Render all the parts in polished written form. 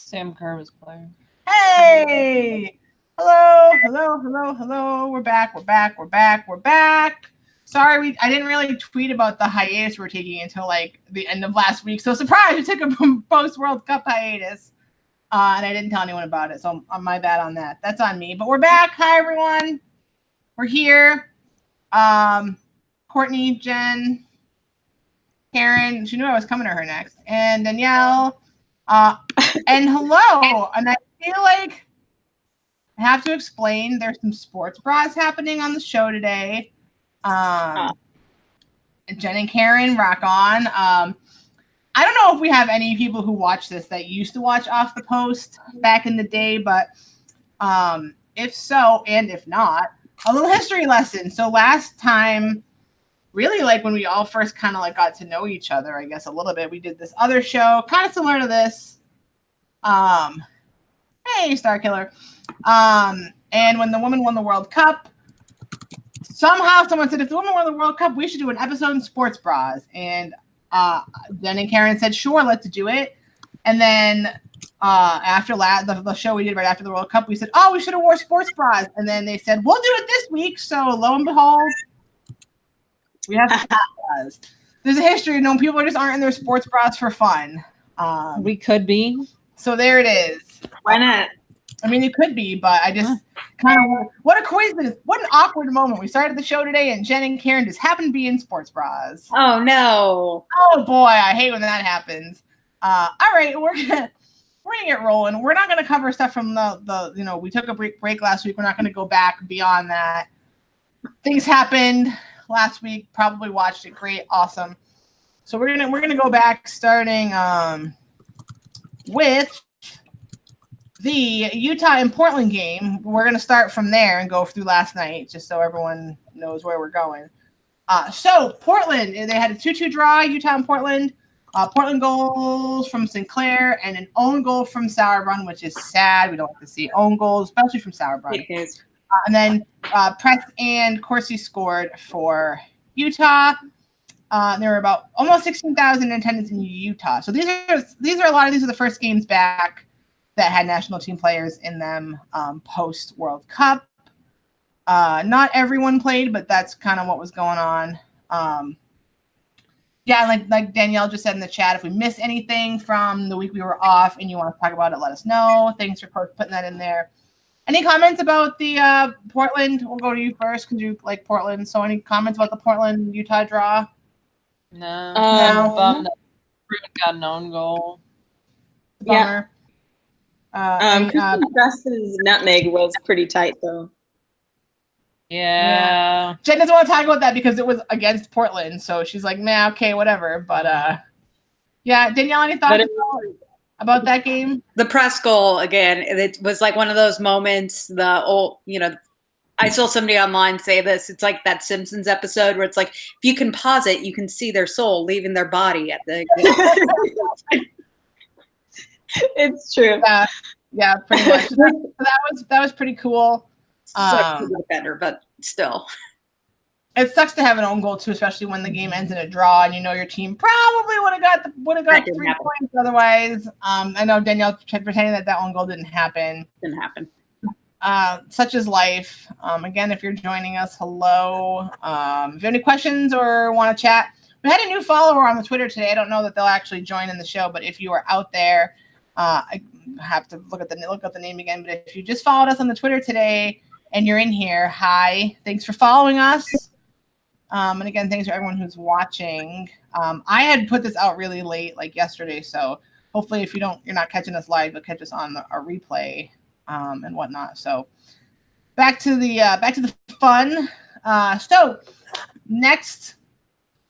Sam Kerr was playing. Hey! Hello. We're back. Sorry, I didn't really tweet about the hiatus we're taking until like the end of last week. So surprise, we took a post-World Cup hiatus. And I didn't tell anyone about it. So my bad on that. That's on me. But we're back. Hi, everyone. We're here. Courtney, Jen, Karen. She knew I was coming to her next. And Danielle. And hello. And I feel like I have to explain there's some sports bras happening on the show today. Jen and Karen, rock on. I don't know if we have any people who watch this that used to watch Off the Post back in the day, but if so, and if not, a little history lesson. So last time, really like when we all first kind of like got to know each other, I guess a little bit, we did this other show, kind of similar to this. Hey, Star Killer. And when the woman won the World Cup, somehow someone said, if the woman won the World Cup, we should do an episode in sports bras. And Jen and Karen said, sure, let's do it. And then after the show we did right after the World Cup, we said, oh, we should have wore sports bras. And then they said, we'll do it this week. So lo and behold, we have sports bras. There's a history. No, people just aren't in their sports bras for fun. We could be. So there it is. Why not? I mean, it could be, but I just kind of, what a coincidence. What an awkward moment. We started the show today and Jen and Karen just happened to be in sports bras. Oh, no. Oh, boy. I hate when that happens. All right. We're gonna get rolling. We're not going to cover stuff from the we took a break last week. We're not going to go back beyond that. Things happened last week. Probably watched it. Great. Awesome. So we're going to go back starting with the Utah and Portland game. We're going to start from there and go through last night, just so everyone knows where we're going. So Portland, they had a 2-2 draw, Utah and Portland. Portland goals from Sinclair and an own goal from Sauerbrunn, which is sad. We don't like to see own goals, especially from Sauerbrunn. It is. And then Press and Corsi scored for Utah. There were about almost 16,000 in attendance in Utah. So these are the first games back that had national team players in them post World Cup. Not everyone played, but that's kind of what was going on. Like Danielle just said in the chat, if we miss anything from the week we were off and you want to talk about it, let us know. Thanks for putting that in there. Any comments about the Portland? We'll go to you first because you like Portland. So any comments about the Portland-Utah draw? No. No. Got an own goal. Bummer. Christian Press's nutmeg was pretty tight, though. Yeah. Jen doesn't want to talk about that because it was against Portland. So she's like, nah, okay, whatever. But, yeah, Danielle, any thoughts about that game? The press goal, again, it was like one of those moments, I saw somebody online say this. It's like that Simpsons episode where it's like, if you can pause it, you can see their soul leaving their body at the. It's true. Yeah, pretty much. So that was pretty cool. Sucks to be better, but still. It sucks to have an own goal too, especially when the game ends in a draw and you know your team probably would have got 3 points otherwise. I know Danielle pretending that own goal didn't happen. Didn't happen. Such is life. Again, if you're joining us, hello. If you have any questions or want to chat, we had a new follower on the Twitter today. I don't know that they'll actually join in the show, but if you are out there, I have to look up the name again. But if you just followed us on the Twitter today and you're in here, hi, thanks for following us. And again, thanks for everyone who's watching. I had put this out really late, like yesterday, so hopefully if you're not catching us live, you'll catch us on a replay. And whatnot. So back to the fun. So next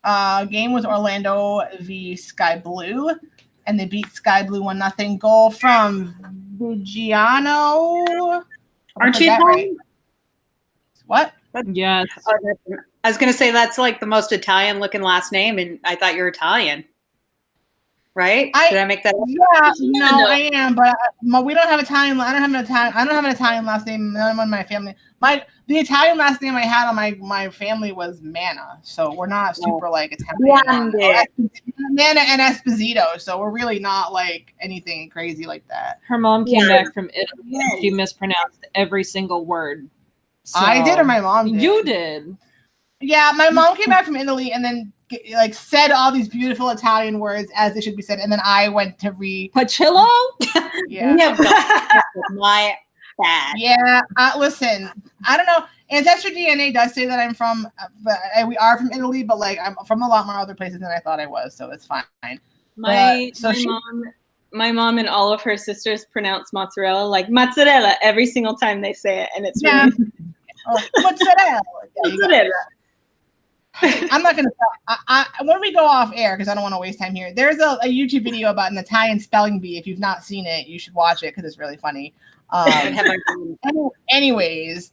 game was Orlando v Sky Blue, and they beat Sky Blue 1-0. Goal from Vigiano. Aren't you right? What? Yes. I was going to say that's like the most Italian looking last name, and I thought you were Italian. right? Did I make that up? Yeah, no, I am, but we don't have Italian. I don't have an Italian last name. None of my family. The Italian last name I had on my family was Manna, so we're not super like Italian. Manna and Esposito, so we're really not like anything crazy like that. Her mom came back from Italy and she mispronounced every single word. So, I did, or my mom did? You did. Yeah, my mom came back from Italy and then like said all these beautiful Italian words as they should be said, and then I went to Pacillo? Yeah. My bad. Yeah, listen, I don't know. Ancestry DNA does say that I'm from, we are from Italy, but like I'm from a lot more other places than I thought I was, so it's fine. My mom and all of her sisters pronounce mozzarella like mozzarella every single time they say it, and it's really mozzarella. mozzarella. I'm not gonna. When we go off air, because I don't want to waste time here. There's a YouTube video about an Italian spelling bee. If you've not seen it, you should watch it because it's really funny. Anyways,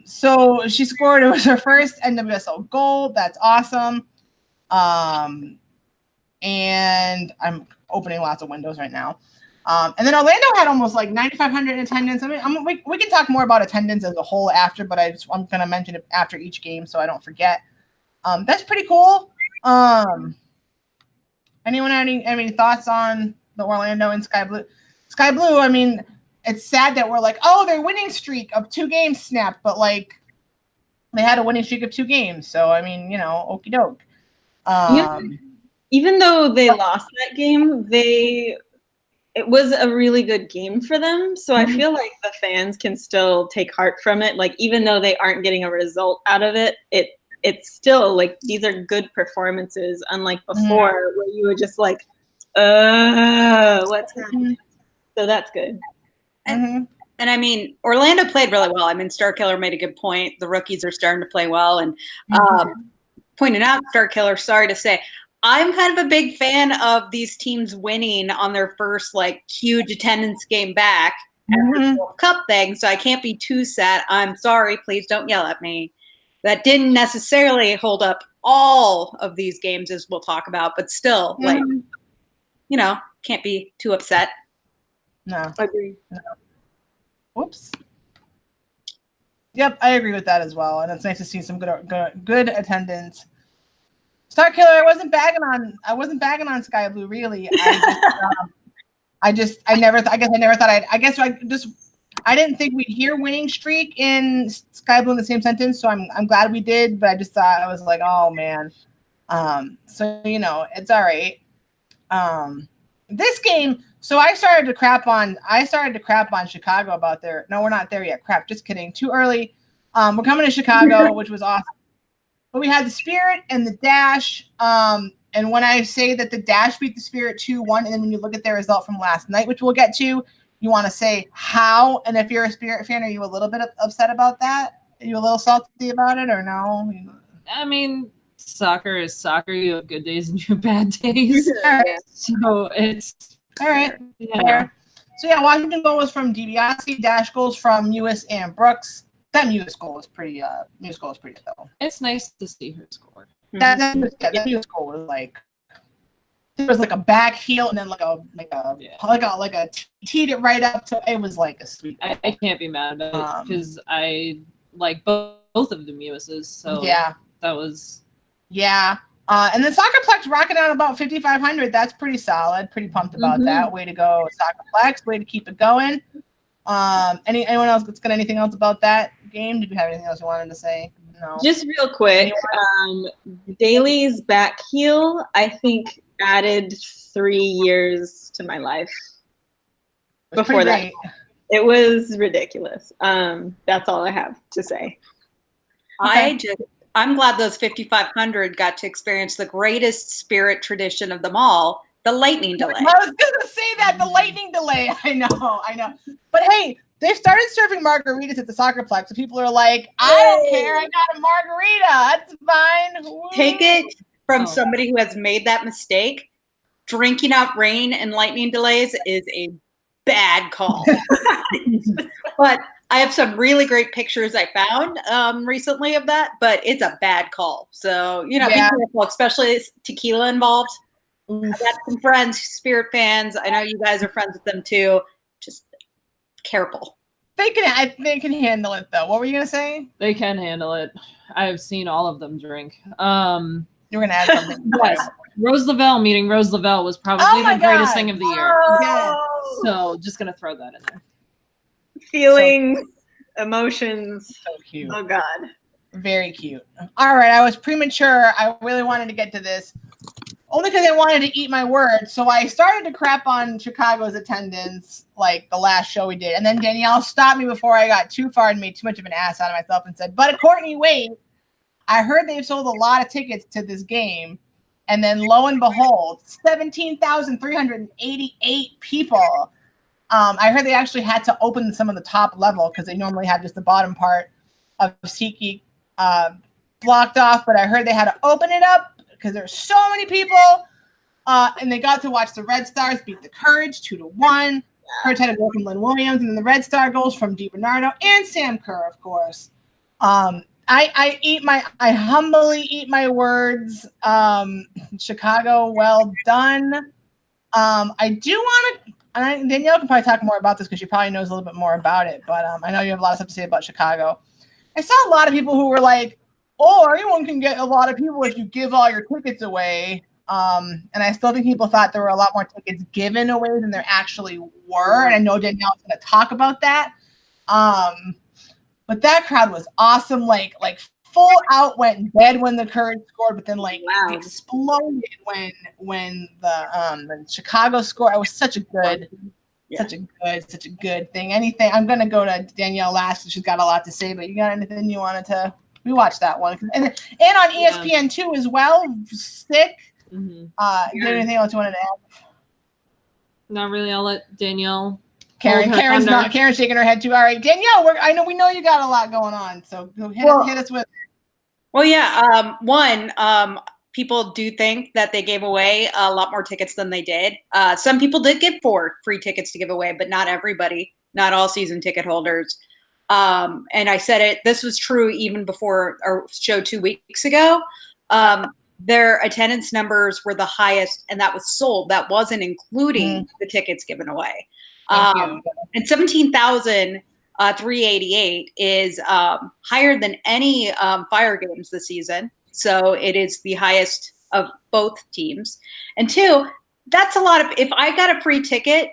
so she scored. It was her first NWSL goal. That's awesome. And I'm opening lots of windows right now. And then Orlando had almost like 9,500 in attendance. I mean, we can talk more about attendance as a whole after, but I'm going to mention it after each game so I don't forget. That's pretty cool. Anyone have any thoughts on the Orlando and Sky Blue? Sky Blue, I mean, it's sad that we're like, oh, their winning streak of 2 games snapped, but like they had a winning streak of 2 games. So, I mean, okie doke. Even though they lost that game, it was a really good game for them. So I feel like the fans can still take heart from it. Like, even though they aren't getting a result out of it, it's still like, these are good performances, unlike before where you were just like, what's happening? So that's good. And I mean, Orlando played really well. I mean, Starkiller made a good point. The rookies are starting to play well. And pointing out, Starkiller, sorry to say, I'm kind of a big fan of these teams winning on their first like huge attendance game back after the World Cup thing. So I can't be too sad. I'm sorry. Please don't yell at me. That didn't necessarily hold up all of these games, as we'll talk about, but still, like, can't be too upset. No, I agree. No. Whoops. Yep, I agree with that as well, and it's nice to see some good attendance. Starkiller, I wasn't bagging on Sky Blue, really. I never thought I didn't think we'd hear winning streak in Sky Blue in the same sentence, so I'm glad we did, but I just thought, I was like, oh man. So it's all right. This game, so I started to crap on Chicago about no, we're not there yet. Crap, just kidding. Too early. We're coming to Chicago, which was awesome. But we had the Spirit and the Dash. And when I say that the Dash beat the Spirit 2-1, and then when you look at their result from last night, which we'll get to, you want to say how. And if you're a Spirit fan, are you a little bit upset about that? Are you a little salty about it, or no? I mean, soccer is soccer. You have good days and you have bad days. All right. So it's all right. Yeah. So yeah, Washington goal was from DiBiase. Dash goals from Mewis and Brooks. That Mewis goal was pretty. Mewis goal was pretty though. It's nice to see her score. That Mewis goal was like, there was like a back heel and then like a teed it right up to, it was like a sweet. I can't be mad about it because I like both of the Mewises. So yeah, that was and then Soccerplex rocking out about 5,500. That's pretty solid. Pretty pumped about that. Way to go, Soccerplex. Way to keep it going. Anyone else that's got anything else about that game? Did you have anything else you wanted to say? No. Just real quick, Daly's back heel, I think, added 3 years to my life. Before that, it was ridiculous. That's all I have to say. Okay. I'm glad those 5,500 got to experience the greatest Spirit tradition of them all, the lightning delay. I was gonna say that, the lightning delay. I know. But hey, they've started serving margaritas at the Soccerplex, so people are like, I don't care, I got a margarita. That's fine. Woo. Take it from somebody who has made that mistake. Drinking out rain and lightning delays is a bad call. But I have some really great pictures I found recently of that, but it's a bad call. So, be careful, especially tequila involved. I got some friends, Spirit fans. I know you guys are friends with them too. Just careful. They can handle it though. What were you gonna say? They can handle it. I have seen all of them drink. You were gonna add something. Yes. Rose Lavelle meeting Rose Lavelle was probably the greatest thing of the year. Yes. So just gonna throw that in there. Feelings, emotions. So cute. Oh God. Very cute. All right, I was premature. I really wanted to get to this. Only because I wanted to eat my words. So I started to crap on Chicago's attendance, like the last show we did. And then Danielle stopped me before I got too far and made too much of an ass out of myself and said, but Courtney, wait, I heard they've sold a lot of tickets to this game. And then lo and behold, 17,388 people. I heard they actually had to open some of the top level because they normally have just the bottom part of SeatGeek blocked off. But I heard they had to open it up because there's so many people, and they got to watch the Red Stars beat the Courage 2-1. Courage had a goal from Lynn Williams, and then the Red Star goals from DiBernardo and Sam Kerr, of course. I humbly eat my words. Chicago, well done. I do want to, and Danielle can probably talk more about this because she probably knows a little bit more about it, but I know you have a lot of stuff to say about Chicago. I saw a lot of people who were like, or anyone can get a lot of people if you give all your tickets away. And I still think people thought there were a lot more tickets given away than there actually were. And I know Danielle's going to talk about that. But that crowd was awesome. Like full out went in bed when the Courage scored, but then it exploded when the Chicago scored. It was such a good thing. Anything? I'm going to go to Danielle last because she's got a lot to say. But you got anything you wanted to? We watched that one, and on ESPN too as well. Sick. Mm-hmm. You got anything else you wanted to add? Not really. I'll let Danielle. Karen's shaking her head too. All right, Danielle. We know you got a lot going on, so hit us with. Well, yeah. People do think that they gave away a lot more tickets than they did. Some people did give 4 free tickets to give away, but not everybody. Not all season ticket holders. And I said it, this was true even before our show 2 weeks ago. Their attendance numbers were the highest, and that was sold. That wasn't including the tickets given away. And 17,388 is higher than any Fire games this season. So it is the highest of both teams. And 2, that's a lot of, if I got a free ticket,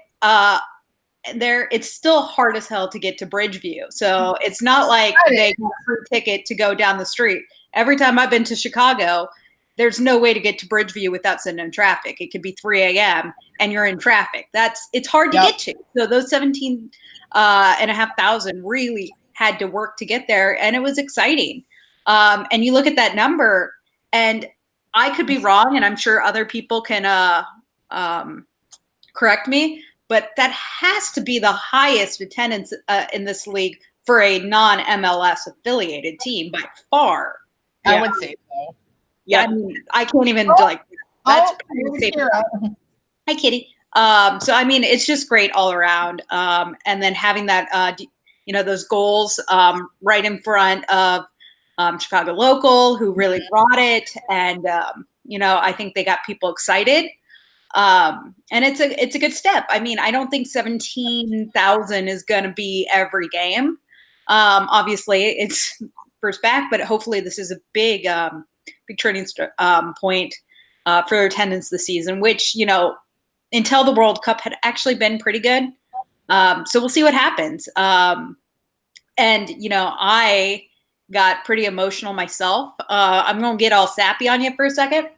it's still hard as hell to get to Bridgeview. So it's not like they got a free ticket to go down the street. Every time I've been to Chicago, there's no way to get to Bridgeview without sitting in traffic. It could be 3 a.m. and you're in traffic. It's hard to get to. So those 17,500 really had to work to get there, and it was exciting. And you look at that number, and I could be wrong, and I'm sure other people can correct me, but that has to be the highest attendance in this league for a non-MLS affiliated team by far. I would say so. Yeah, I mean, I can't even that's pretty safe. Hi, Kitty. So I mean, it's just great all around. And then having that, those goals right in front of Chicago Local, who really brought it, and I think they got people excited. And it's a good step. I mean, I don't think 17,000 is going to be every game. Obviously, it's first back, but hopefully this is a big turning point for attendance this season, which, until the World Cup had actually been pretty good. So we'll see what happens. And, I got pretty emotional myself. I'm going to get all sappy on you for a second.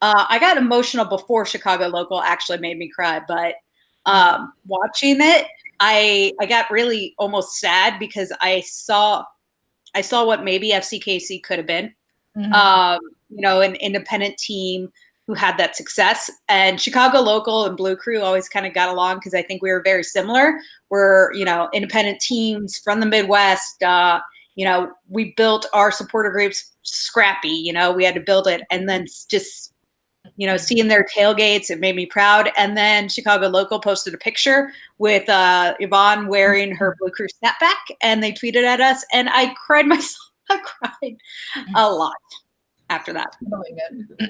I got emotional before Chicago Local actually made me cry, but watching it, I got really almost sad because I saw what maybe FCKC could have been. Mm-hmm. An independent team who had that success, and Chicago Local and Blue Crew always kind of got along because I think we were very similar. We're, independent teams from the Midwest. We built our supporter groups scrappy, we had to build it. And then just, seeing their tailgates, it made me proud. And then Chicago Local posted a picture with Yvonne wearing her Blue Crew snapback, and they tweeted at us, and I cried myself. I cried a lot after that. Really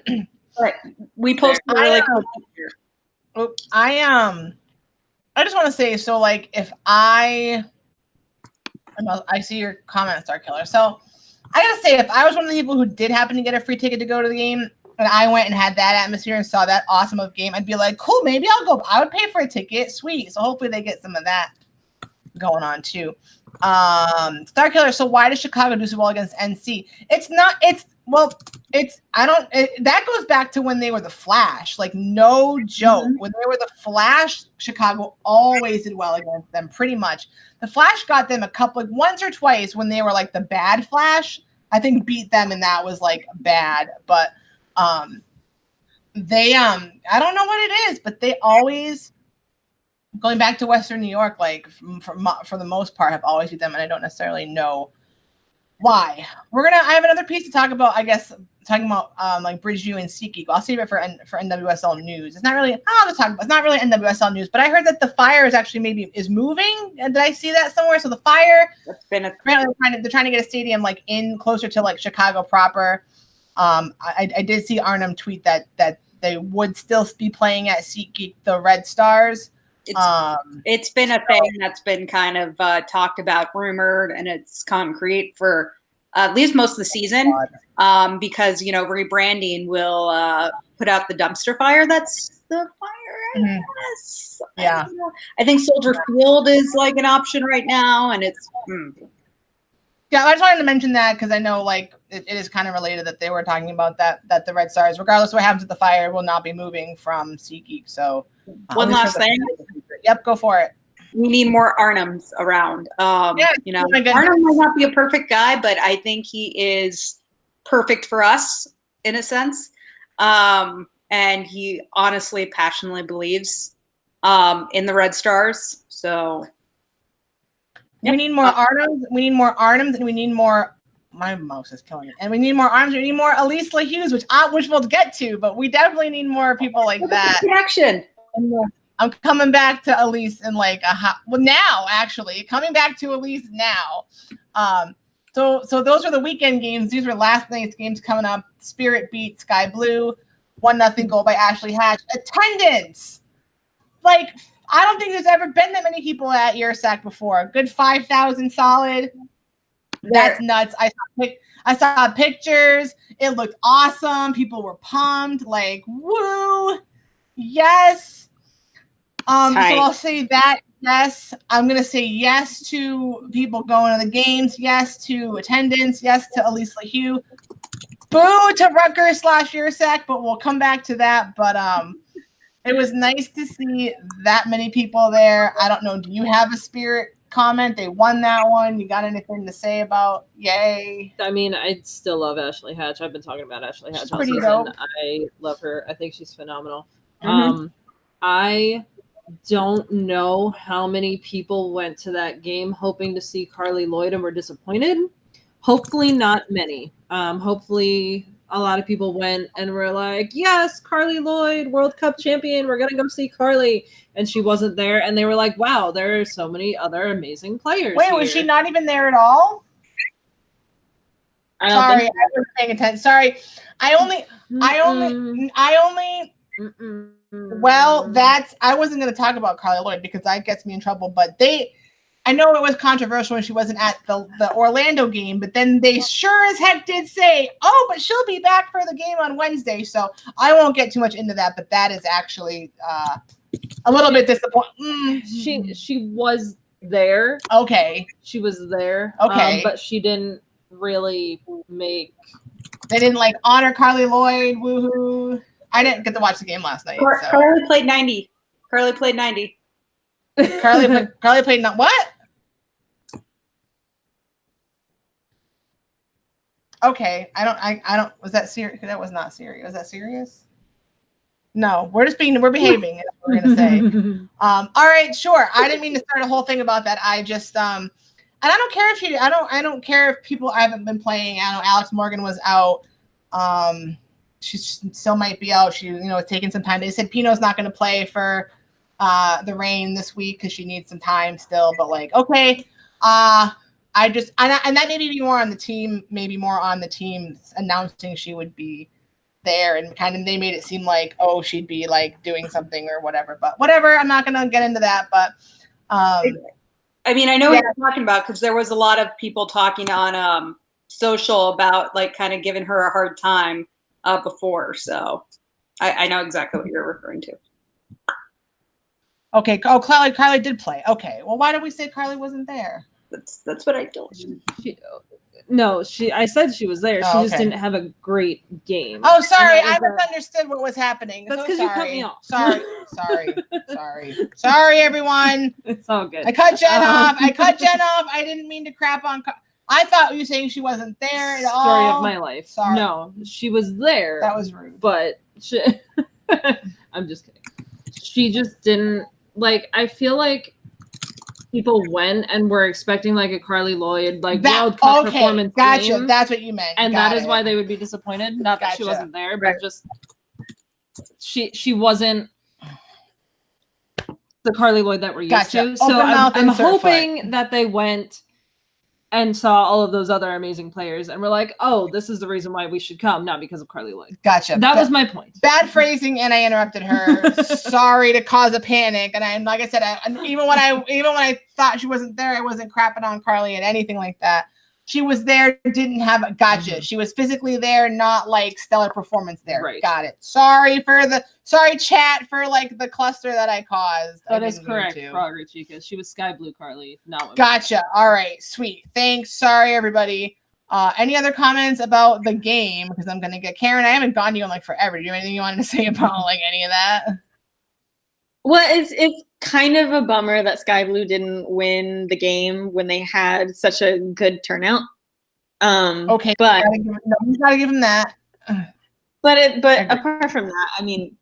good. But we posted really cool. I just want to say, so like, if I see your comment, Star Killer. So I gotta say, if I was one of the people who did happen to get a free ticket to go to the game, and I went and had that atmosphere and saw that awesome of game, I'd be like, cool, maybe I'll go. I would pay for a ticket, sweet. So hopefully they get some of that going on too. Star Killer. So why does Chicago do so well against NC? That goes back to when they were the Flash. Like, no joke. Mm-hmm. When they were the Flash, Chicago always did well against them, pretty much. The Flash got them once or twice when they were like the bad Flash. I think beat them, and that was like bad. But they I don't know what it is, but they always, going back to Western New York, like for the most part, have always beat them, and I don't necessarily know why. I have another piece to talk about, I guess, talking about like Bridgeview and SeatGeek. I'll save it for NWSL news. It's not really, it's not really NWSL news, but I heard that the Fire is actually is moving. Did I see that somewhere? So the Fire, they're trying to get a stadium like in closer to like Chicago proper. I did see Arnhem tweet that they would still be playing at SeatGeek, the Red Stars. It's been a thing that's been kind of talked about, rumored, and it's concrete for at least most of the season, because, rebranding will put out the dumpster fire. That's the fire, I guess. Yeah. I think Soldier Field is like an option right now, and it's... Yeah, I just wanted to mention that because I know like it is kind of related that they were talking about that the Red Stars, regardless of what happens with the Fire, will not be moving from SeatGeek. So one last thing. Yep, go for it. We need more Arnhems around. Arnhem might not be a perfect guy, but I think he is perfect for us in a sense. And he honestly, passionately believes in the Red Stars. So we need more Arnhems. We need more Arnhems, and we need more. My mouse is killing it. And we need more arms. We need more Elise Hughes, which we'll get to. But we definitely need more people like that. Connection. I'm coming back to Elise in like now, actually. Coming back to Elise now. So those were the weekend games. These were last night's games coming up. Spirit beat Sky Blue. 1-0 goal by Ashley Hatch. Attendance. Like, I don't think there's ever been that many people at URSAC before. A good 5,000 solid. That's nuts. I saw pictures. It looked awesome. People were pumped. Like, woo. Yes. So I'll say that. Yes. I'm going to say yes to people going to the games. Yes to attendance. Yes to Elise Hughes. Boo to Rutgers / URSAC, but we'll come back to that. But it was nice to see that many people there. I don't know. Do you have a Spirit comment? They won that one. You got anything to say about yay? I mean, I still love Ashley Hatch. I've been talking about Ashley Hatch all pretty season. dope. I love her. I think she's phenomenal. Mm-hmm. I don't know how many people went to that game hoping to see Carly Lloyd and were disappointed. Hopefully not many. Hopefully a lot of people went and were like, yes, Carly Lloyd, World Cup champion. We're going to go see Carly. And she wasn't there. And they were like, wow, there are so many other amazing players. Wait, was she not even there at all? Sorry, I wasn't paying attention. Sorry. I only well, I wasn't going to talk about Carly Lloyd because that gets me in trouble, but I know it was controversial when she wasn't at the Orlando game, but then they sure as heck did say, oh, but she'll be back for the game on Wednesday. So I won't get too much into that, but that is actually a little bit disappointing. She was there. Okay. She was there. Okay. But she didn't really make... They didn't like honor Carly Lloyd. Woohoo. I didn't get to watch the game last night. Carly played 90. Carly played what? Okay, I don't. Was that serious? That was not serious. Was that serious? No, we're behaving. We're gonna say. All right, sure. I didn't mean to start a whole thing about that. I just and I don't care if I don't care if people I haven't been playing. I know Alex Morgan was out. She still might be out. She taking some time. They said Pino's not going to play for the Reign this week because she needs some time still. But like, okay. And that maybe be more on the team, maybe more on the team announcing she would be there, and they made it seem like, oh, she'd be like doing something or whatever. But whatever, I'm not gonna get into that. But I mean, I know what you're talking about, because there was a lot of people talking on social about like kind of giving her a hard time before. So I know exactly what you're referring to. Okay. Oh, Carly did play. Okay. Well, why did we say Carly wasn't there? That's what I told you. I said she was there. She just okay. didn't have a great game. Oh, sorry. I misunderstood what was happening. That's because you cut me off. Sorry, everyone. It's all good. I cut Jen off. I didn't mean to crap on. I thought you were saying she wasn't there at all. Story of my life. Sorry. No, she was there. That was rude. But I'm just kidding. She just didn't like. I feel like people went and were expecting like a Carly Lloyd World Cup performance. Gotcha. Game, that's what you meant. And that is why they would be disappointed. Not that she wasn't there, but just she wasn't the Carly Lloyd that we're used to. So I'm hoping that they went and saw all of those other amazing players and were like, oh, this is the reason why we should come, not because of Carly Lloyd. Gotcha. That was my point. Bad phrasing, and I interrupted her. Sorry to cause a panic. And I, like I said, even when I thought she wasn't there, I wasn't crapping on Carly and anything like that. She was there, didn't have a gotcha. Mm-hmm. She was physically there, not like stellar performance there. Right. Got it. Sorry chat for like the cluster that I caused. That is correct, Frogger Chica. She was Sky Blue Carly, not gotcha. All right, sweet. Thanks. Sorry, everybody. Any other comments about the game? Because I'm gonna get Karen. I haven't gone to you in like forever. Do you have anything you wanted to say about like any of that? Well, it's kind of a bummer that Sky Blue didn't win the game when they had such a good turnout. Okay, but you gotta give him that. But apart from that, I mean,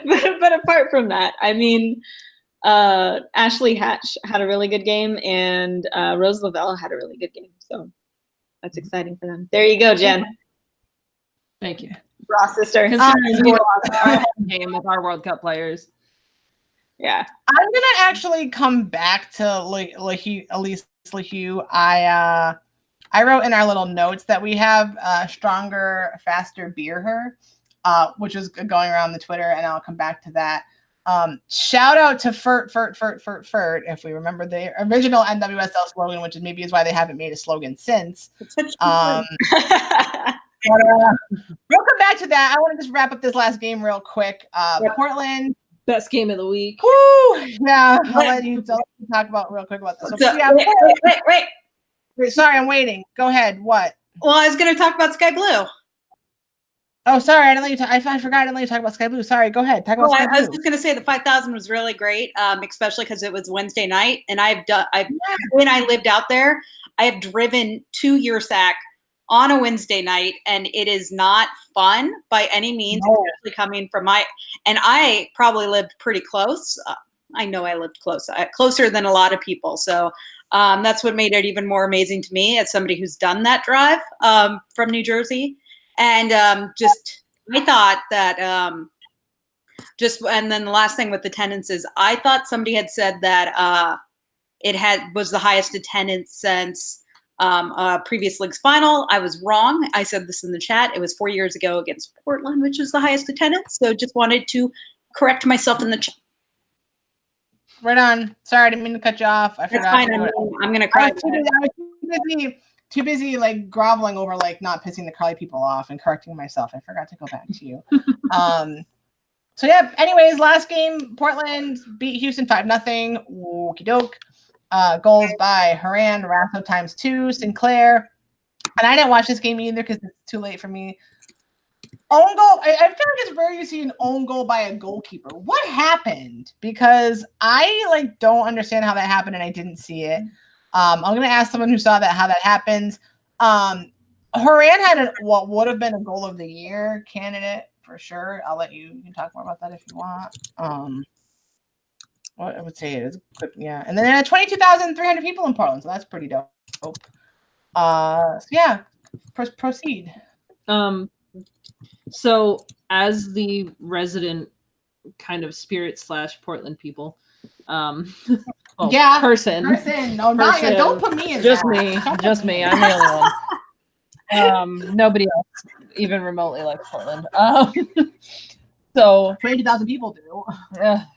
but apart from that, I mean, Ashley Hatch had a really good game, and Rose Lavelle had a really good game. So that's exciting for them. There you go, Jen. Thank you. Raw sister. Game with our World Cup players. Yeah. I'm gonna actually come back to Elise LaHue. I wrote in our little notes that we have Stronger, Faster, Beer Her, which is going around the Twitter, and I'll come back to that. Shout out to Fert, if we remember the original NWSL slogan, which maybe is why they haven't made a slogan since. But, we'll come back to that. I want to just wrap up this last game real quick. Portland, best game of the week. Woo! Yeah, I'll let you talk about real quick about this. So, wait. Sorry, I'm waiting. Go ahead. What? Well, I was going to talk about Sky Blue. Oh, sorry. I didn't let you talk. I forgot. I didn't let you talk about Sky Blue. Sorry. Go ahead. Talk about Sky Blue. I was just going to say the 5,000 was really great, especially because it was Wednesday night, and when I lived out there, I have driven to Yersack on a Wednesday night, and it is not fun by any means, especially coming from and I probably lived pretty close. I know I lived closer than a lot of people. So that's what made it even more amazing to me as somebody who's done that drive from New Jersey. And I thought that and then the last thing with attendance is I thought somebody had said that was the highest attendance since previous league's final. I was wrong. I said this in the chat. It was 4 years ago against Portland, which was the highest attendance. So just wanted to correct myself in the chat. Right on. Sorry, I didn't mean to cut you off. I forgot. That's fine. I'm going to cry. I was too busy like groveling over like not pissing the Carly people off and correcting myself. I forgot to go back to you. So yeah, anyways, last game, Portland beat Houston 5-0. Okie doke. Goals by Haran, Rasso ×2, Sinclair. And I didn't watch this game either because it's too late for me. Own goal. I feel like it's rare you see an own goal by a goalkeeper. What happened? Because I don't understand how that happened and I didn't see it. I'm going to ask someone who saw that how that happens. Haran had what would have been a goal of the year candidate for sure. I'll let you can talk more about that if you want. What I would say it is quick, yeah. And then there are 22,300 people in Portland, so that's pretty dope. So yeah, proceed. So as the resident kind of spirit / Portland people, person. No, not don't put me in just that. me. I'm the only one. Nobody else even remotely likes Portland. So 20,000 people do.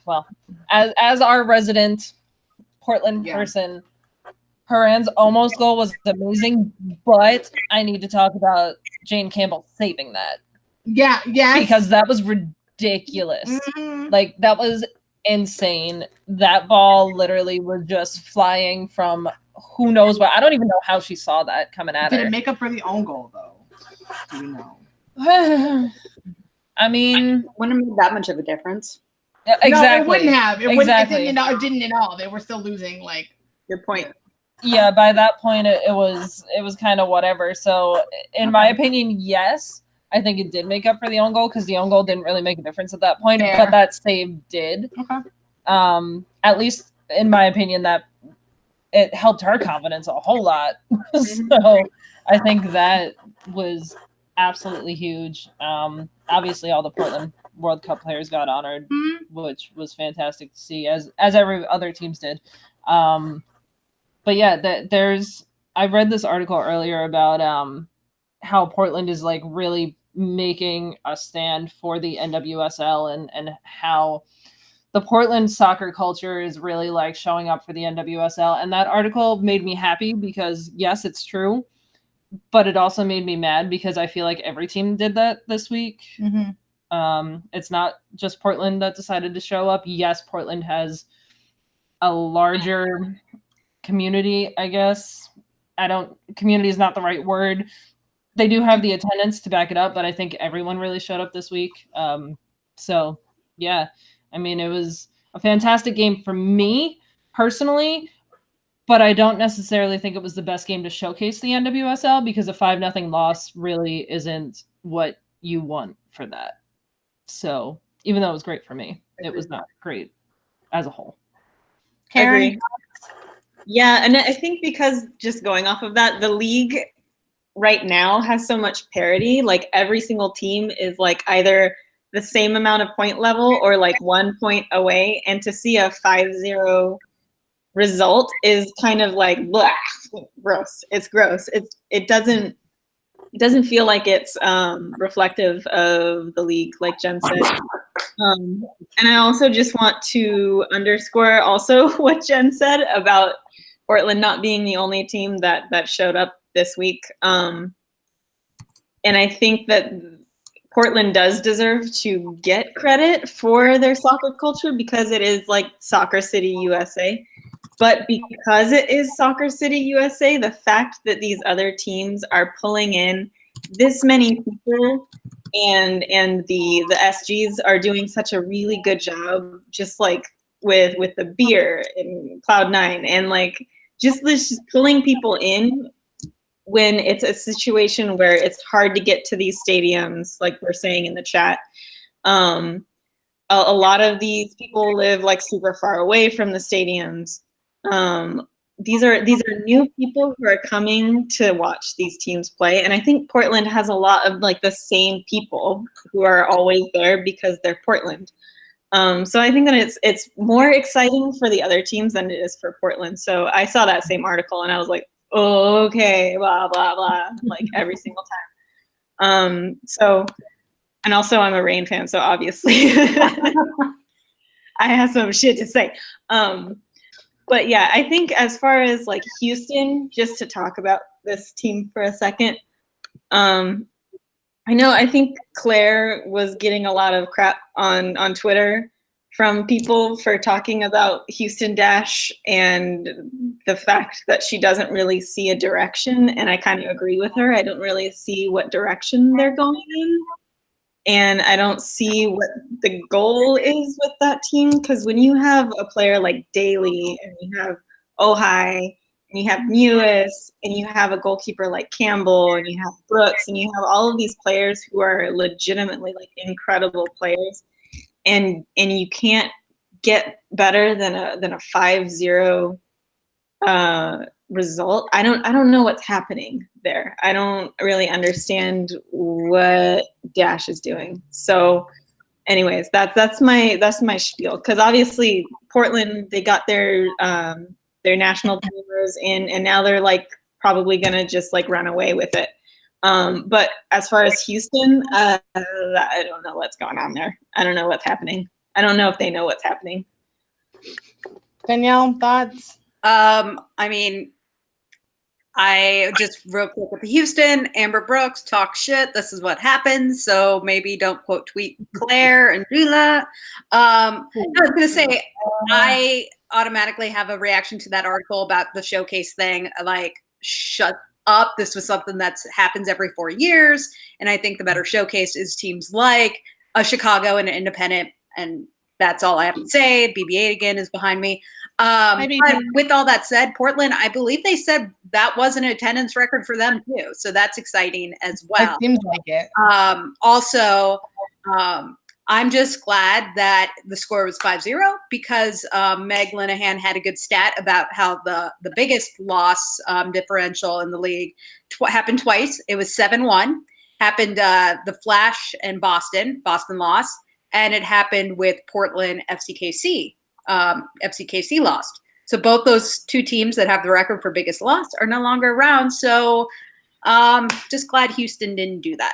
well, as our resident Portland person, Horan's almost goal was amazing, but I need to talk about Jane Campbell saving that. Yeah, yes. Because that was ridiculous. Mhm. Like, that was insane. That ball literally was just flying from who knows what. I don't even know how she saw that coming at Did her. it make up for the own goal, though? Do you know? I mean, Wouldn't have made that much of a difference. exactly. No, it wouldn't have. Exactly. It didn't at all. They were still losing. Like, Good point. Yeah, by that point, it was kind of whatever. So, in my opinion, yes, I think it did make up for the own goal because the own goal didn't really make a difference at that point, Fair. but that save did. Okay. At least in my opinion, that it helped her confidence a whole lot. So I think that was absolutely huge. Obviously, all the Portland World Cup players got honored, which was fantastic to see, as every other teams did. But yeah, I read this article earlier about how Portland is like really making a stand for the NWSL and how the Portland soccer culture is really like showing up for the NWSL. And that article made me happy because yes, it's true, but it also made me mad because I feel like every team did that this week. It's not just Portland that decided to show up. Yes, Portland has a larger community, I guess. Community is not the right word. They do have the attendance to back it up, but I think everyone really showed up this week. So yeah, I mean, it was a fantastic game for me personally, but I don't necessarily think it was the best game to showcase the NWSL because a 5-0 loss really isn't what you want for that. So even though it was great for me, it was not great as a whole. Karen? Yeah, and I think because just going off of that, the league right now has so much parity. Like every single team is like either the same amount of point level or like 1 point away. And to see a 5-0 result is kind of like blah, gross. It's gross. It doesn't feel like it's reflective of the league, like Jen said. And I also just want to underscore also what Jen said about Portland not being the only team that showed up this week. And I think that Portland does deserve to get credit for their soccer culture because it is like Soccer City, USA. But because it is Soccer City, USA, the fact that these other teams are pulling in this many people and the SGs are doing such a really good job, just like with the beer and Cloud9 and like just pulling people in when it's a situation where it's hard to get to these stadiums, like we're saying in the chat. A lot of these people live like super far away from the stadiums. These are new people who are coming to watch these teams play, and I think Portland has a lot of like the same people who are always there because they're Portland. So I think that it's more exciting for the other teams than it is for Portland. So I saw that same article and I was like, oh, okay, blah blah blah, like every single time. So, and also I'm a Reign fan, so obviously I have some shit to say. But yeah, I think as far as like Houston, just to talk about this team for a second, I think Claire was getting a lot of crap on Twitter from people for talking about Houston Dash and the fact that she doesn't really see a direction. And I kind of agree with her. I don't really see what direction they're going in. And I don't see what the goal is with that team. Because when you have a player like Daly and you have Ojai and you have Mewis and you have a goalkeeper like Campbell and you have Brooks and you have all of these players who are legitimately like incredible players, and you can't get better than a 5-0 result. I don't know what's happening there. I don't really understand what Dash is doing. So anyways, that's my spiel, because obviously Portland, they got their national teamers in, and now they're like probably gonna just like run away with it. But as far as Houston, I don't know what's going on there. I don't know what's happening. I don't know if they know what's happening. Danielle, thoughts? I mean, I just real quick with the Houston, Amber Brooks talk shit. This is what happens. So maybe don't quote tweet Claire and Dula. I was going to say, I automatically have a reaction to that article about the showcase thing. Like, shut up. This was something that happens every 4 years. And I think the better showcase is teams like a Chicago and an Independent. And that's all I have to say. BB-8 again is behind me. But with all that said, Portland, I believe they said that was an attendance record for them too. So that's exciting as well. It seems like it. Also, I'm just glad that the score was 5-0 because Meg Linehan had a good stat about how the biggest loss differential in the league happened twice. It was 7-1. Happened the Flash and Boston lost. And it happened with Portland FCKC. FCKC lost. So both those two teams that have the record for biggest loss are no longer around. So just glad Houston didn't do that.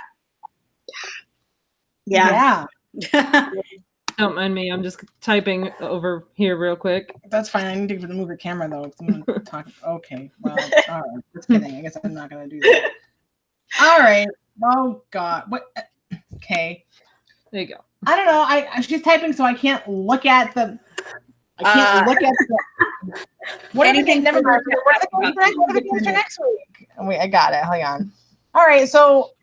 Yeah. Don't mind me. I'm just typing over here real quick. That's fine. I need to move your camera though. I'm gonna talk. Okay. Well, all right. Just kidding. I guess I'm not gonna do that. All right. Oh God. What? Okay. There you go. I don't know. She's typing, so I can't look at the. I can't look at the. What are the games? Never mind. What are the games for next week? Wait, I got it. Hang on. All right, so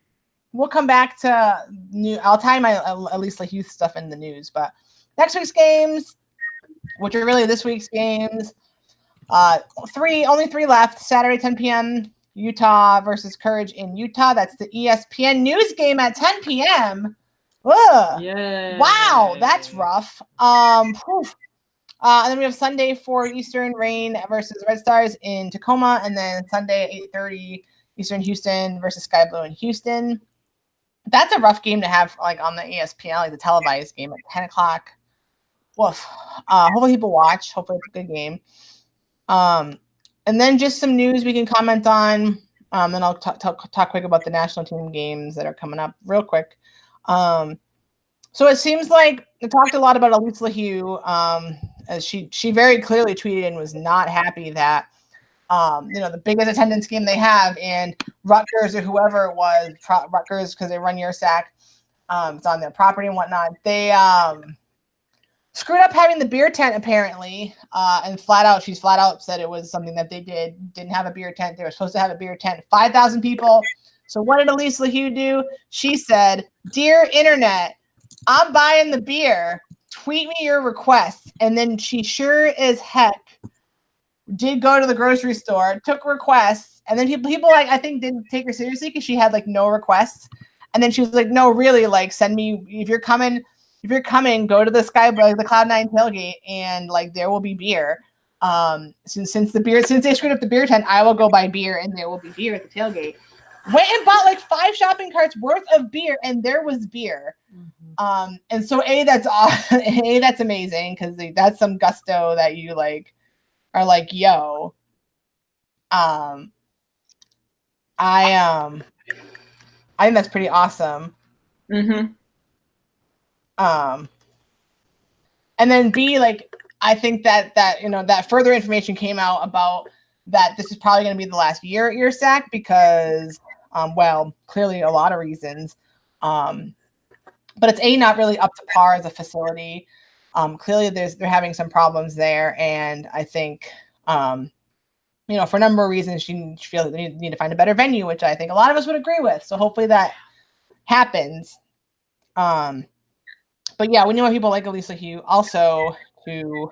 we'll come back to new. I'll tie my at least like youth stuff in the news, but next week's games, which are really this week's games, only three left. Saturday, 10 p.m. Utah versus Courage in Utah. That's the ESPN news game at 10 p.m. Ugh. Yeah. Wow, that's rough. And then we have Sunday for Eastern Reign versus Red Stars in Tacoma, and then Sunday 8:30 Eastern Houston versus Sky Blue in Houston. That's a rough game to have like on the ESPN, like the televised game at 10 o'clock. Woof. Hopefully people watch. Hopefully it's a good game. And then just some news we can comment on. Then I'll talk quick about the national team games that are coming up real quick. So it seems like I talked a lot about Elise LaHue, as she very clearly tweeted and was not happy that the biggest attendance game they have, and Rutgers or whoever it was, Rutgers because they run URSAC, it's on their property and whatnot. They screwed up having the beer tent apparently, and she's flat out said it was something that they didn't have a beer tent. They were supposed to have a beer tent, 5,000 people. So what did Elise LaHue do? She said, "Dear Internet, I'm buying the beer. Tweet me your requests." And then she sure as heck did go to the grocery store, took requests, and then people like I think didn't take her seriously because she had like no requests. And then she was like, "No, really, like send me if you're coming, go to the the Cloud9 tailgate and like there will be beer. Since they screwed up the beer tent, I will go buy beer and there will be beer at the tailgate." Went and bought like 5 shopping carts worth of beer, and there was beer. Mm-hmm. And so that's that's amazing because that's some gusto that you like are like, yo. I think that's pretty awesome. Mm-hmm. And then B, like I think that that further information came out about that this is probably going to be the last year at URSAC because. Clearly a lot of reasons, but it's not really up to par as a facility. Clearly they're having some problems there, and I think for a number of reasons she feels that they need to find a better venue, which I think a lot of us would agree with. So hopefully that happens. But yeah, we know people like Elise LaHue also to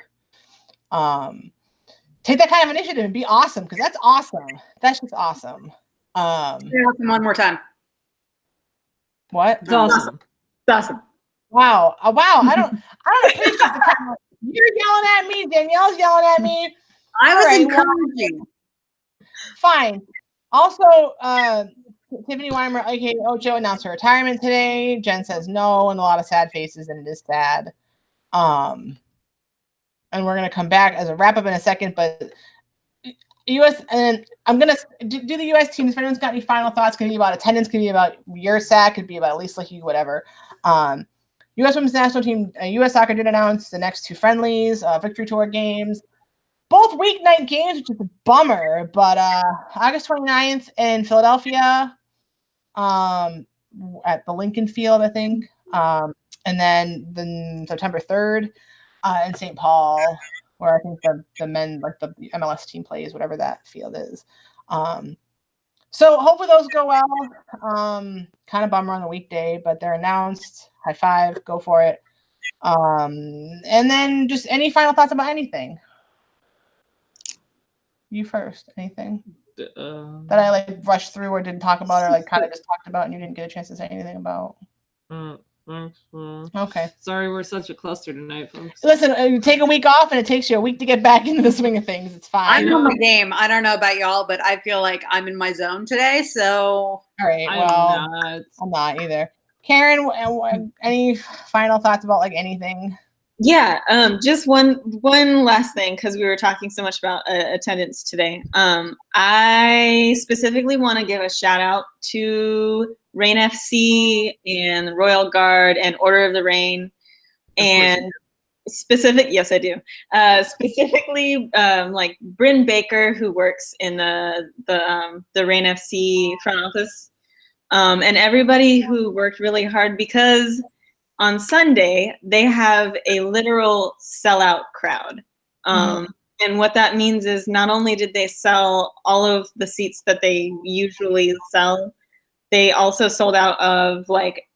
take that kind of initiative and be awesome, because that's awesome. That's just awesome. One more time. What? It's awesome. It's awesome. Wow. Wow. I don't appreciate the comment. You're yelling at me. Danielle's yelling at me. I was encouraging. Fine. Also, Tiffany Weimer, aka Ocho, announced her retirement today. Jen says no, and a lot of sad faces, and it is sad. And we're gonna come back as a wrap up in a second, but US, and I'm gonna do the US teams. If anyone's got any final thoughts, could be about attendance, could be about your sack, could be about Lisa Hugh, whatever. US Women's National Team, US Soccer did announce the next 2 friendlies, Victory Tour games, both weeknight games, which is a bummer. But August 29th in Philadelphia, at the Lincoln Field, I think, and then September 3rd in St. Paul, where I think the men, like the MLS team plays, whatever that field is. So hopefully those go well. Kind of bummer on the weekday, but they're announced. High five, go for it. And then just any final thoughts about anything? You first. Anything that I like rushed through or didn't talk about, or like kind of just talked about and you didn't get a chance to say anything about? Okay. Sorry, we're such a cluster tonight, folks. Listen, you take a week off and it takes you a week to get back into the swing of things. It's fine. I'm on my game. I don't know about y'all, but I feel like I'm in my zone today. So, all right. Well, I'm not either. Karen, any final thoughts about like anything? Yeah, just one last thing, because we were talking so much about attendance today. I specifically want to give a shout out to Rain FC and Royal Guard and Order of the Rain, and yes, I do. Specifically, like Bryn Baker, who works in the Rain FC front office, and everybody who worked really hard, because on Sunday, they have a literal sellout crowd. And what that means is not only did they sell all of the seats that they usually sell, they also sold out of like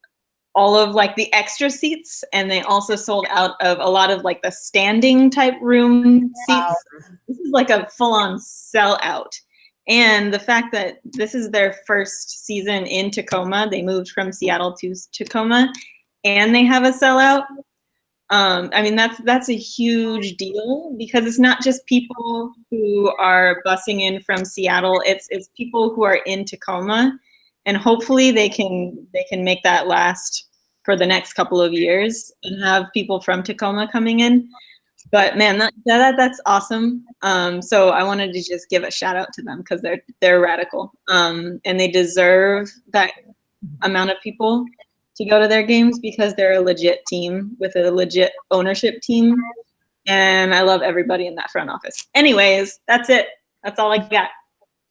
all of like the extra seats, and they also sold out of a lot of like the standing type room seats. This is like a full-on sellout. And the fact that this is their first season in Tacoma, they moved from Seattle to Tacoma, and they have a sellout. I mean, that's a huge deal, because it's not just people who are busing in from Seattle. It's people who are in Tacoma, and hopefully they can make that last for the next couple of years and have people from Tacoma coming in. But man, that's awesome. So I wanted to just give a shout out to them, because they're radical, and they deserve that amount of people to go to their games, because they're a legit team with a legit ownership team, and I love everybody in that front office. Anyways, that's it. That's all I got.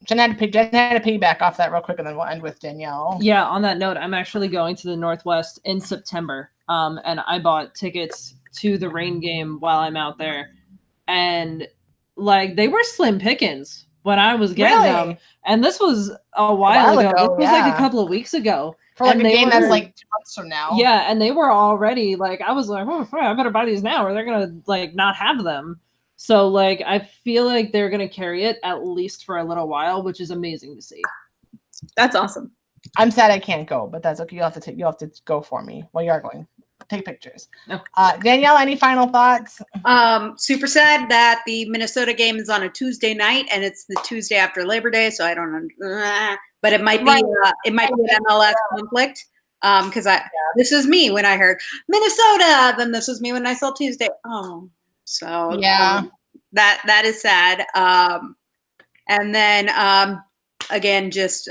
Jen had to piggyback off that real quick, and then we'll end with Danielle. Yeah, on that note, I'm actually going to the Northwest in September, and I bought tickets to the Rain game while I'm out there, and like they were slim pickings when I was getting them, and this was a while ago. This was like a couple of weeks ago. For like a game that's like 2 months from now. Yeah, and they were already like, I was like, oh, I better buy these now, or they're gonna like not have them. So like, I feel like they're gonna carry it at least for a little while, which is amazing to see. That's awesome. I'm sad I can't go, but that's okay. You have to go for me. Well, you are going. Take pictures. No. Danielle, any final thoughts? Super sad that the Minnesota game is on a Tuesday night, and it's the Tuesday after Labor Day, so I don't know. But it might be an MLS conflict, because this is me when I heard Minnesota, then this was me when I saw Tuesday. Oh, so yeah, that is sad. And then again, just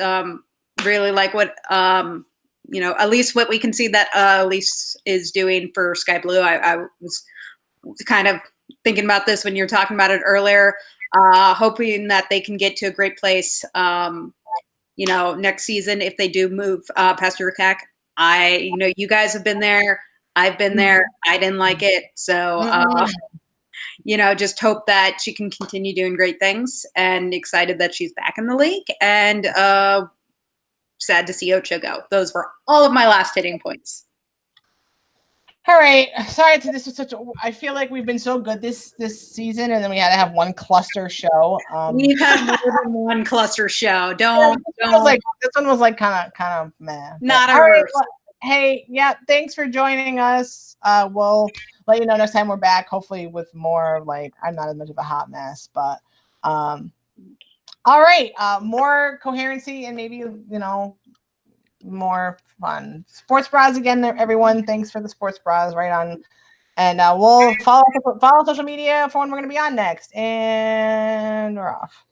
really like what at least what we can see that Elise is doing for Sky Blue. I was kind of thinking about this when you were talking about it earlier, hoping that they can get to a great place. Next season, if they do move past Urquack. You guys have been there. I've been there. I didn't like it. So, just hope that she can continue doing great things, and excited that she's back in the league, and sad to see Ocho go. Those were all of my last hitting points. All right. Sorry, this was I feel like we've been so good this season, and then we had to have one cluster show. We've had more than one cluster show. This one was like kind of meh. Not a right, well, hey, yeah, thanks for joining us. We'll let you know next time we're back, hopefully with more like, I'm not as much of a hot mess, but all right, more coherency and maybe more fun. Sports Bras again, everyone. Thanks for the Sports Bras right on. And we'll follow social media for when we're going to be on next. And we're off.